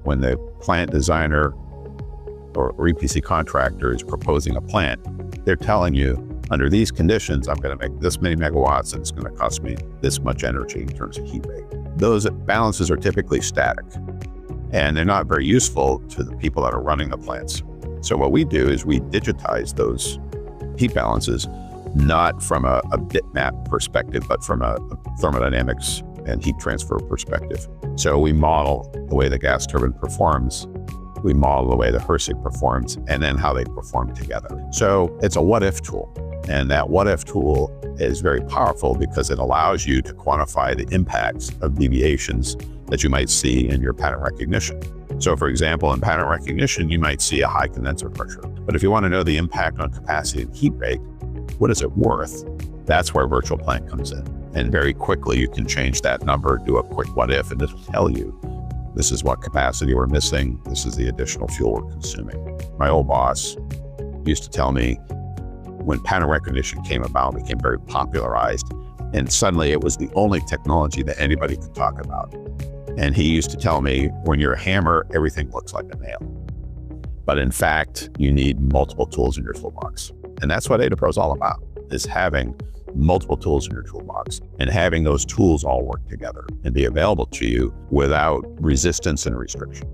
when the plant designer or EPC contractor is proposing a plant, they're telling you, under these conditions, I'm going to make this many megawatts and it's going to cost me this much energy in terms of heat rate. Those balances are typically static and they're not very useful to the people that are running the plants. So what we do is we digitize those heat balances, not from a bitmap perspective, but from a thermodynamics and heat transfer perspective. So we model the way the gas turbine performs, we model the way the HRSG performs, and then how they perform together. So it's a what-if tool. And that what-if tool is very powerful because it allows you to quantify the impacts of deviations that you might see in your pattern recognition. So for example, in pattern recognition, you might see a high condenser pressure. But if you want to know the impact on capacity and heat rate, what is it worth? That's where VirtualPlant comes in. And very quickly, you can change that number, do a quick what-if, and it'll tell you, this is what capacity we're missing. This is the additional fuel we're consuming. My old boss used to tell me, when pattern recognition came about, it became very popularized, and suddenly it was the only technology that anybody could talk about. And he used to tell me, when you're a hammer, everything looks like a nail. But in fact, you need multiple tools in your toolbox. And that's what AdaPro is all about, is having multiple tools in your toolbox and having those tools all work together and be available to you without resistance and restriction.